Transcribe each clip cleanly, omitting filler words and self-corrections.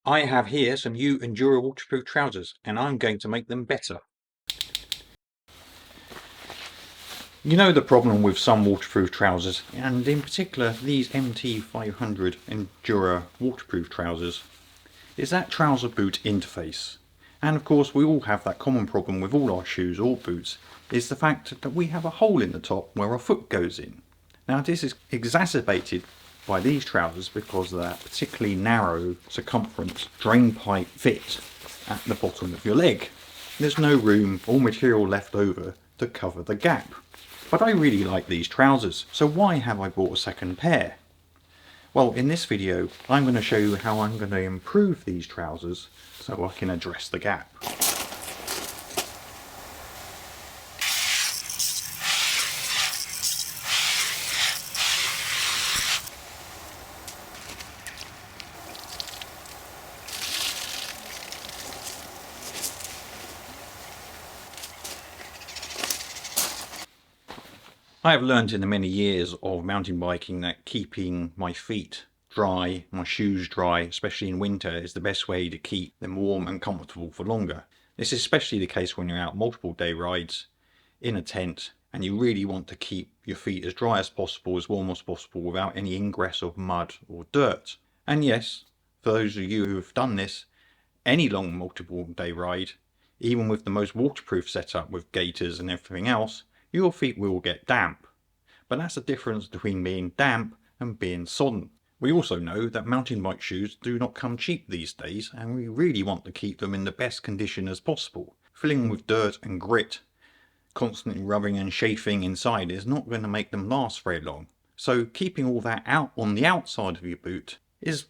I have here some new ENDURA waterproof trousers and I'm going to make them better. You know the problem with some waterproof trousers, and in particular these MT500 ENDURA waterproof trousers, is that trouser boot interface. And of course we all have that common problem with all our shoes or boots, is the fact that we have a hole in the top where our foot goes in. Now this is exacerbated by these trousers because of that particularly narrow circumference drain pipe fit at the bottom of your leg. There's no room or material left over to cover the gap. But I really like these trousers, so why have I bought a second pair? Well, in this video I'm going to show you how I'm going to improve these trousers so I can address the gap. I have learned in the many years of mountain biking that keeping my feet dry, my shoes dry, especially in winter, is the best way to keep them warm and comfortable for longer. This is especially the case when you're out multiple day rides in a tent and you really want to keep your feet as dry as possible, as warm as possible, without any ingress of mud or dirt. And yes, for those of you who have done this, any long multiple day ride, even with the most waterproof setup with gaiters and everything else, your feet will get damp. But that's the difference between being damp and being sodden. We also know that mountain bike shoes do not come cheap these days, and we really want to keep them in the best condition as possible. Filling them with dirt and grit, constantly rubbing and chafing inside, is not going to make them last very long. So keeping all that out on the outside of your boot is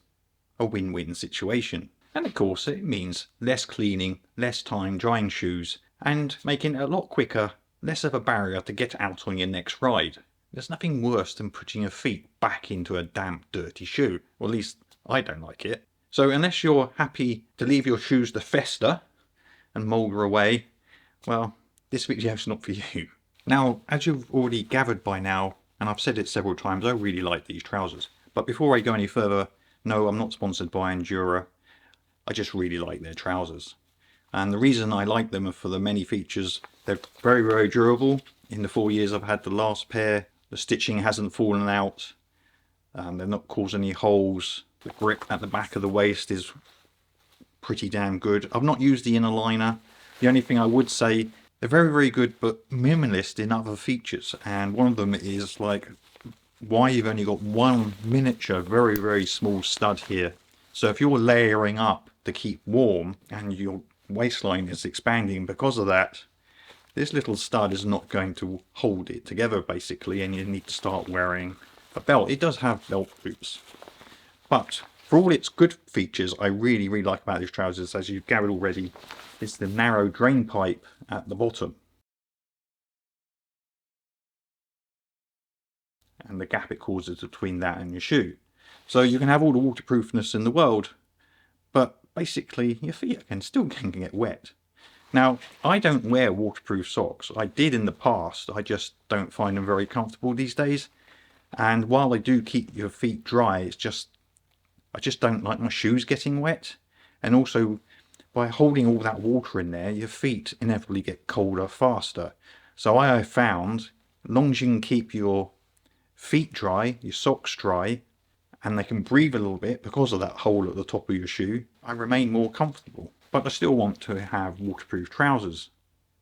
a win-win situation. And of course it means less cleaning, less time drying shoes, and making it a lot quicker, less of a barrier to get out on your next ride. There's nothing worse than putting your feet back into a damp, dirty shoe. Or at least I don't like it. So unless you're happy to leave your shoes to fester and moulder away, well, this video's not for you. Now, as you've already gathered by now, and I've said it several times, I really like these trousers. But before I go any further, no, I'm not sponsored by ENDURA. I just really like their trousers. And the reason I like them are for the many features. They're very, very durable. In the 4 years I've had the last pair, the stitching hasn't fallen out. They've not caused any holes. The grip at the back of the waist is pretty damn good. I've not used the inner liner. The only thing I would say, they're very, very good, but minimalist in other features. And one of them is like why you've only got one miniature, very, very small stud here. So if you're layering up to keep warm and your waistline is expanding because of that, this little stud is not going to hold it together basically, and you need to start wearing a belt. It does have belt loops, but for all its good features, I really, really like about these trousers, as you've gathered already, is the narrow drain pipe at the bottom and the gap it causes between that and your shoe. So you can have all the waterproofness in the world, but basically your feet can still get wet. Now, I don't wear waterproof socks. I did in the past, I just don't find them very comfortable these days. And while they do keep your feet dry, I just don't like my shoes getting wet. And also, by holding all that water in there, your feet inevitably get colder faster. So I have found, as long as you can keep your feet dry, your socks dry, and they can breathe a little bit because of that hole at the top of your shoe, I remain more comfortable. But I still want to have waterproof trousers.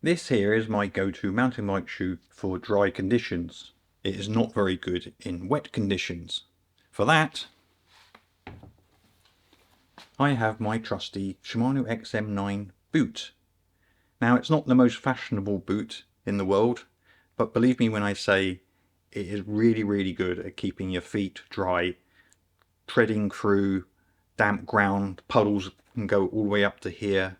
This here is my go-to mountain bike shoe for dry conditions. It is not very good in wet conditions. For that, I have my trusty Shimano XM9 boot. Now, it's not the most fashionable boot in the world, but believe me when I say it is really, really good at keeping your feet dry, treading through damp ground. Puddles can go all the way up to here.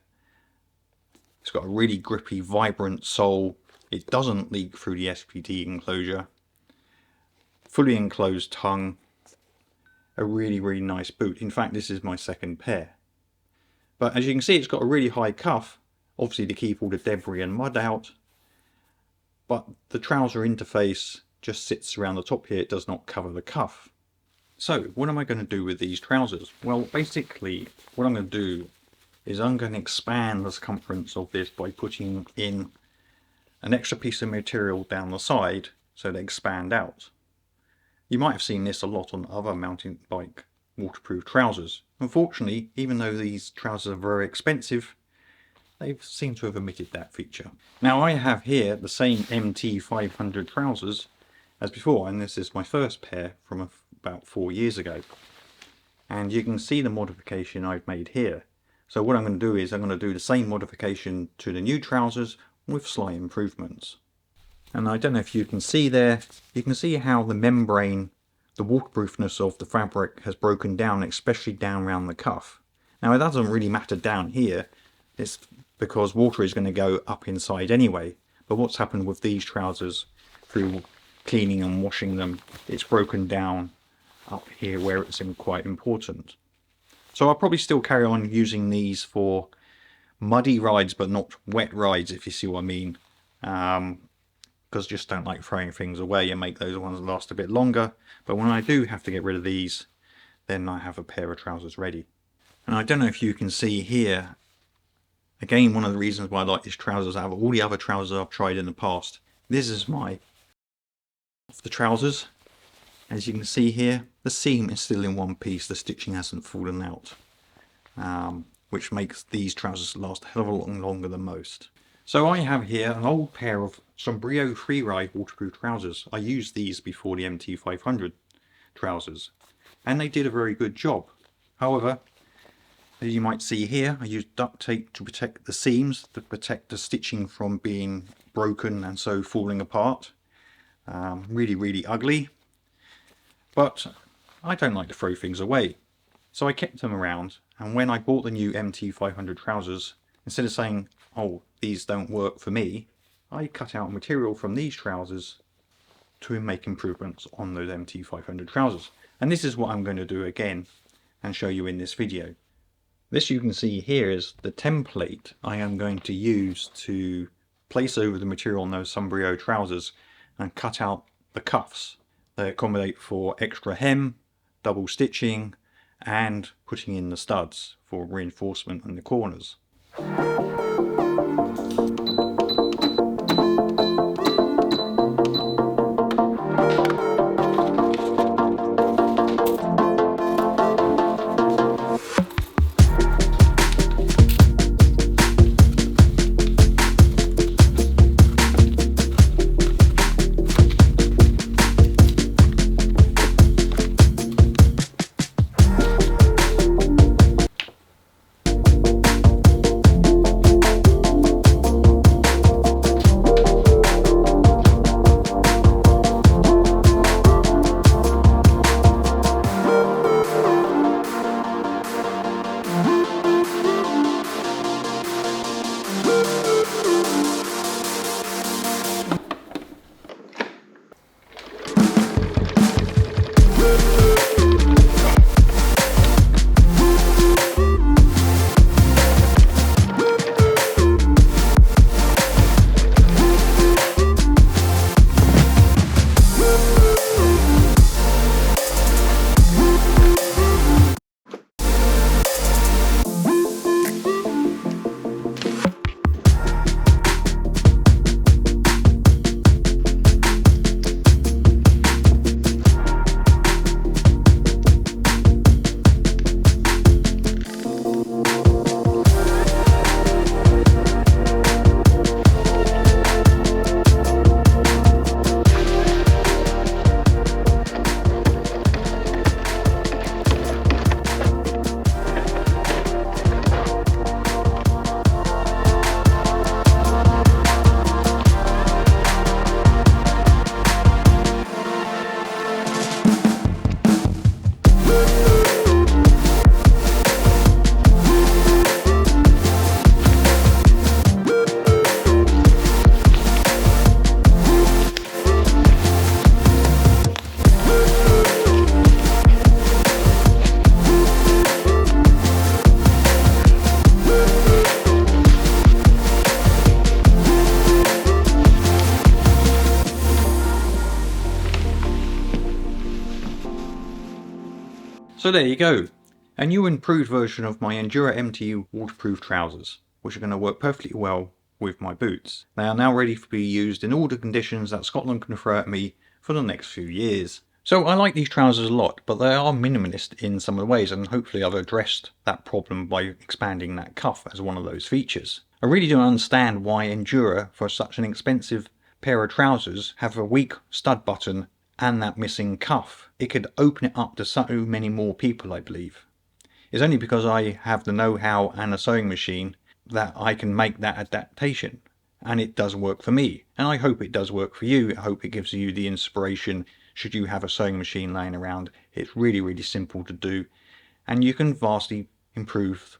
It's got a really grippy, vibrant sole. It doesn't leak through the SPD enclosure. Fully enclosed tongue. A really, really nice boot. In fact, this is my second pair. But as you can see, it's got a really high cuff, obviously to keep all the debris and mud out. But the trouser interface just sits around the top here. It does not cover the cuff. So what am I going to do with these trousers? Well, basically what I'm going to do is I'm going to expand the circumference of this by putting in an extra piece of material down the side so they expand out. You might have seen this a lot on other mountain bike waterproof trousers. Unfortunately, even though these trousers are very expensive, they seem to have omitted that feature. Now I have here the same MT500 trousers as before, and this is my first pair from about 4 years ago. And you can see the modification I've made here. So what I'm going to do is I'm going to do the same modification to the new trousers with slight improvements. And I don't know if you can see there, you can see how the membrane, the waterproofness of the fabric has broken down, especially down around the cuff. Now it doesn't really matter down here, it's because water is going to go up inside anyway. But what's happened with these trousers through cleaning and washing them, it's broken down up here where it's quite important. So I'll probably still carry on using these for muddy rides, but not wet rides, if you see what I mean. Because I just don't like throwing things away and make those ones last a bit longer. But when I do have to get rid of these, then I have a pair of trousers ready. And I don't know if you can see here, again, one of the reasons why I like these trousers out of all the other trousers I've tried in the past, this is my the trousers. As you can see here, the seam is still in one piece, the stitching hasn't fallen out, which makes these trousers last a hell of a lot longer than most. So I have here an old pair of Sombrio Freeride waterproof trousers. I used these before the MT500 trousers, and they did a very good job. However, as you might see here, I used duct tape to protect the seams, to protect the stitching from being broken and so falling apart. Really ugly, but I don't like to throw things away, so I kept them around. And when I bought the new MT500 trousers, instead of saying, oh, these don't work for me, I cut out material from these trousers to make improvements on those MT500 trousers. And this is what I'm going to do again and show you in this video. This you can see here is the template I am going to use to place over the material on those Sombrio trousers and cut out the cuffs. They accommodate for extra hem, double stitching, and putting in the studs for reinforcement in the corners. So there you go, a new improved version of my ENDURA MT waterproof trousers, which are going to work perfectly well with my boots. They are now ready to be used in all the conditions that Scotland can throw at me for the next few years. So I like these trousers a lot, but they are minimalist in some of the ways, and hopefully I've addressed that problem by expanding that cuff as one of those features. I really don't understand why ENDURA, for such an expensive pair of trousers, have a weak stud button and that missing cuff. It could open it up to so many more people, I believe. It's only because I have the know-how and a sewing machine that I can make that adaptation, and it does work for me, and I hope it does work for you. I hope it gives you the inspiration should you have a sewing machine laying around. It's really simple to do, and you can vastly improve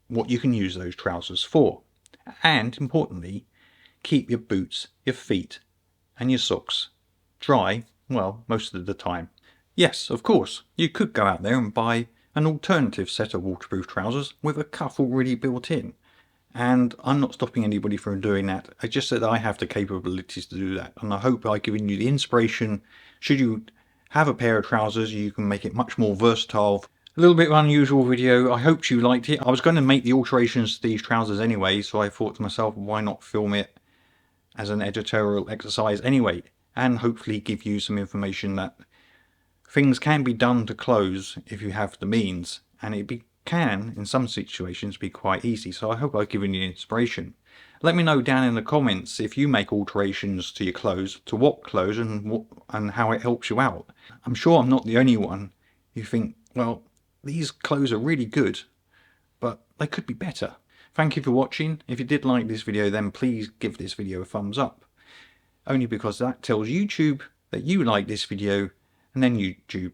what you can use those trousers for, and importantly, keep your boots, your feet and your socks dry, well, most of the time. Yes, of course, you could go out there and buy an alternative set of waterproof trousers with a cuff already built in, and I'm not stopping anybody from doing that. It's just that I have the capabilities to do that, and I hope I've given you the inspiration. Should you have a pair of trousers, you can make it much more versatile. A little bit of an unusual video. I hope you liked it. I was going to make the alterations to these trousers anyway, so I thought to myself, why not film it as an editorial exercise anyway, and hopefully give you some information that things can be done to clothes if you have the means, and it can in some situations be quite easy. So I hope I've given you inspiration. Let me know down in the comments if you make alterations to your clothes, to what clothes, and how it helps you out. I'm sure I'm not the only one who think, well, these clothes are really good, but they could be better. Thank you for watching. If you did like this video, then please give this video a thumbs up, only because that tells YouTube that you like this video, and then YouTube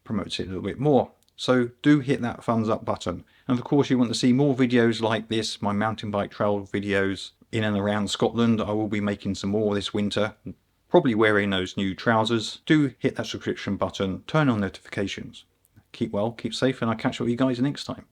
promotes it a little bit more. So do hit that thumbs up button. And of course, you want to see more videos like this, my mountain bike trail videos in and around Scotland. I will be making some more this winter, probably wearing those new trousers. Do hit that subscription button, turn on notifications. Keep well, keep safe, and I'll catch up with you guys next time.